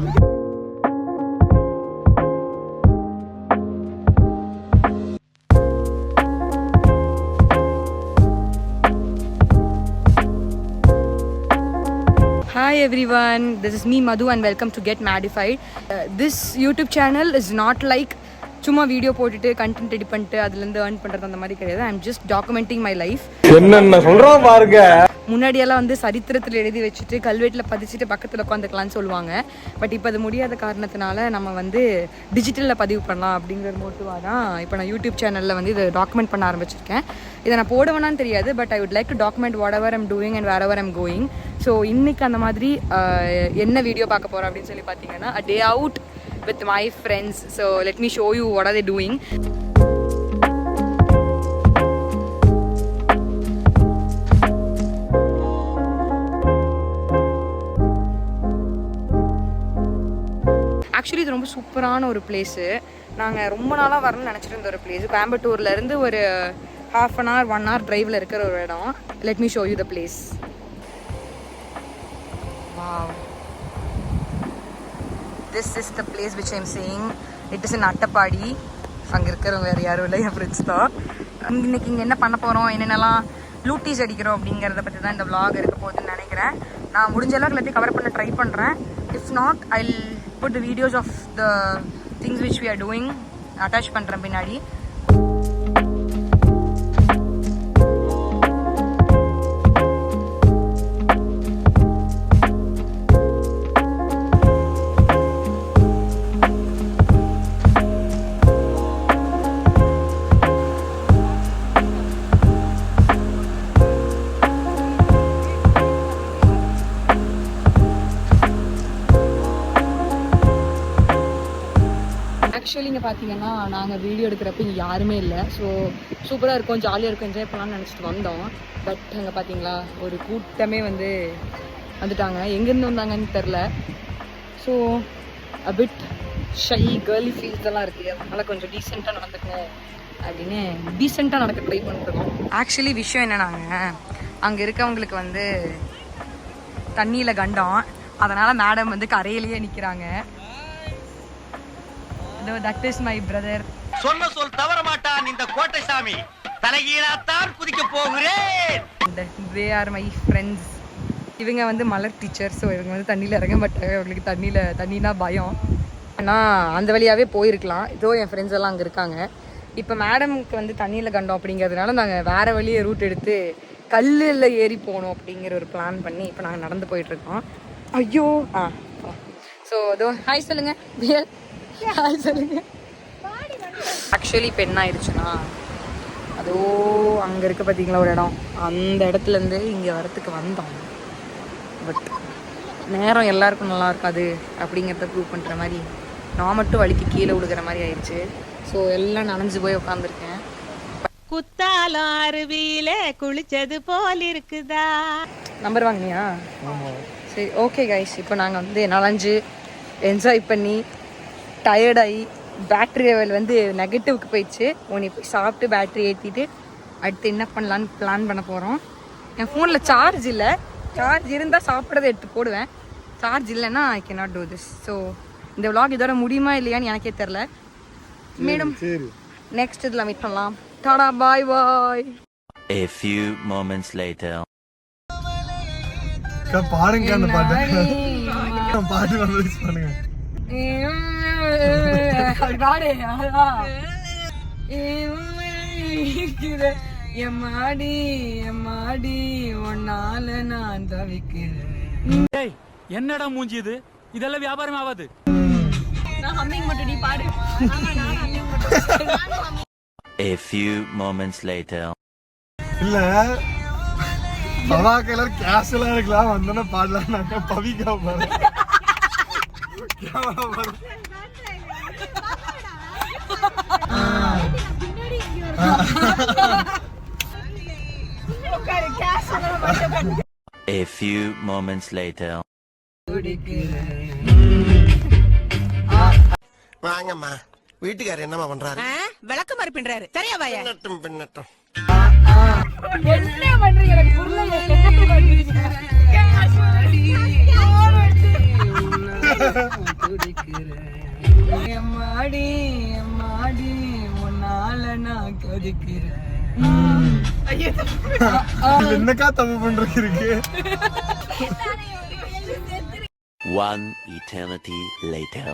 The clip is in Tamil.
Hi everyone, this is me Madhu and welcome to Get Madified. This YouTube channel is not like சும்மா வீடியோ போட்டுட்டு கண்டென்ட் எடிட் பண்ணிட்டு அதுலேருந்து ஏர்ன் பண்ணுறது அந்த மாதிரி கிடையாது. I am just documenting my life. என்னென்ன சொல்கிறோம் பாருங்க. முன்னாடியெல்லாம் வந்து சரித்திரத்தில் எழுதி வச்சுட்டு கல்வெட்டில் பதிச்சுட்டு பக்கத்தில் உட்காந்துக்கலான்னு சொல்லுவாங்க. பட் இப்போ அது முடியாத காரணத்தினால நம்ம வந்து டிஜிட்டலில் பதிவு பண்ணலாம் அப்படிங்கிற மோட்டிவாக தான் இப்போ நான் யூடியூப் சேனலில் வந்து இதை டாக்குமெண்ட் பண்ண ஆரம்பிச்சிருக்கேன். இதை நான் போடுவேனான்னு தெரியாது, but I would like to document whatever I'm doing and wherever I'm going. So இன்றைக்கி அந்த மாதிரி என்ன வீடியோ பார்க்க போகிறோம் அப்படின்னு சொல்லி பார்த்தீங்கன்னா a day out with my friends. So let me show you what are they doing. Actually இது ரொம்ப சூப்பரான ஒரு பிளேஸு. நாங்கள் ரொம்ப நாளாக வரணும்னு நினச்சிட்டு இருந்த ஒரு பிளேஸு. கோயம்புத்தூர்லேருந்து ஒரு half an hour 1 hour டிரைவில் இருக்கிற ஒரு இடம். Let me show you the place. Wow. This is the place which I am saying. It is in Attapadi. அங்கே இருக்கிறவங்க வேறு யாரும் இல்லை, என் ஃப்ரெண்ட்ஸ் தான். இன்னைக்கு இங்கே என்ன பண்ண போகிறோம், என்னென்னலாம் லூட்டீஸ் அடிக்கிறோம் அப்படிங்கிறத பற்றி தான் இந்த vlog இருக்க போகுதுன்னு நினைக்கிறேன். நான் முடிஞ்ச அளவுக்கு எல்லாத்தையும் கவர் பண்ண ட்ரை பண்ணுறேன். If not I will put the videos of the things which we are doing attach பண்ணுறேன் பின்னாடி. ஆக்சுவலி இங்கே பார்த்தீங்கன்னா நாங்கள் வீடியோ எடுக்கிறப்ப இங்கே யாருமே இல்லை. ஸோ சூப்பராக இருக்கும், ஜாலியாக இருக்கும், என்ஜாய் பண்ணலாம்னு நினச்சிட்டு வந்தோம். பட் அங்கே பார்த்தீங்களா ஒரு கூட்டமே வந்துட்டாங்க. எங்கேருந்து வந்தாங்கன்னு தெரில. So a bit shy girly feels எல்லாம் இருக்குது. அதனால் கொஞ்சம் டீசெண்டாக நடந்துக்கணும் அப்படின்னு டீசெண்டாக நடக்க ட்ரை பண்ணிருக்கோம். ஆக்சுவலி விஷயம் என்னன்னாங்க, அங்கே இருக்கவங்களுக்கு வந்து தண்ணியில் கண்டம், அதனால் மேடம் வந்து கரையிலேயே நிற்கிறாங்க. That is my brother. சொன்ன சொல் தவற மாட்டான் இந்த கோட்டை சாமி. தலைகீழாத்தான் குதிக்க போகிறேன். They are my friends. இவங்க வந்து மலர் டீச்சர். ஸோ இவங்க வந்து தண்ணியில் இறங்க மாட்டாங்க. அவங்களுக்கு தண்ணினா பயம். ஆனால் அந்த வழியாகவே போயிருக்கலாம். இதோ என் ஃப்ரெண்ட்ஸ் எல்லாம் அங்கே இருக்காங்க. இப்போ மேடமுக்கு வந்து தண்ணியில் கண்டோம் அப்படிங்கிறதுனால நாங்கள் வேறு வழியை ரூட் எடுத்து கல்லில் ஏறி போகணும் அப்படிங்கிற ஒரு பிளான் பண்ணி இப்போ நாங்கள் நடந்து போயிட்டுருக்கோம். ஐயோ ஸோ அதோ ஹாய் சொல்லுங்கள் பியல். சொல்லுங்க. ஆக்சுவலி இப்போ என்ன ஆயிடுச்சுன்னா, அதோ அங்கே இருக்க பார்த்தீங்களா ஒரு இடம், அந்த இடத்துலேருந்து இங்கே வரத்துக்கு வந்தோம். பட் நேரம் எல்லாருக்கும் நல்லா இருக்காது அப்படிங்கிறத ப்ரூவ் பண்ணுற மாதிரி நான் மட்டும் வலிக்கு கீழே விழுகிற மாதிரி ஆயிடுச்சு. ஸோ எல்லாம் நனைஞ்சு போய் உட்காந்துருக்கேன். குத்தாலம் அருவியில குளிச்சது போல் இருக்குதா. நம்பர் வாங்கினியா? சரி ஓகே கைஸ், இப்போ நாங்கள் வந்து நனைஞ்சு என்ஜாய் பண்ணி டயர்டாகி பேட்ரி லெவல் வந்து நெகட்டிவ்க்கு போயிடுச்சு. உன்னை போய் சாப்பிட்டு பேட்ரி ஏற்றிட்டு அடுத்து என்ன பண்ணலான்னு பிளான் பண்ண போகிறோம். என் ஃபோனில் சார்ஜ் இல்லை. சார்ஜ் இருந்தால் சாப்பிட்றதை எடுத்து போடுவேன். சார்ஜ் இல்லைன்னா I can not do this. So இந்த vlog இதோட முடியுமா இல்லையான்னு எனக்கே தெரில. மேடம் நெக்ஸ்ட் இதில் மீட் பண்ணலாம். டாடா பாய் பாய். A few moments later. பாருங்க அந்த பாட்டு பண்ணுங்க. என்னடா மூஞ்சி இது? இதெல்லாம் வியாபாரம் ஆகாது. A few moments later. இல்ல பவாக்கல கேஷ் எல்லாம் இருக்கலாம், வந்தோன்னா பாடலாம். நாங்க பவிக்கா பாரு A few moments later. வாங்கம்மா, வீட்டுக்காரர் என்னமா பண்றாரு? விளக்கு மாதிரி பின்றாரு. சரியா வாயா? பின்னட்டும். என்ன பண்றீங்க? எனக்கு புரியல. எம்மாடி எம்மாடி உன்னால நான் கொதிக்கிறேன். என்னக்கா தப்பு பண்றது இருக்கு? One eternity later.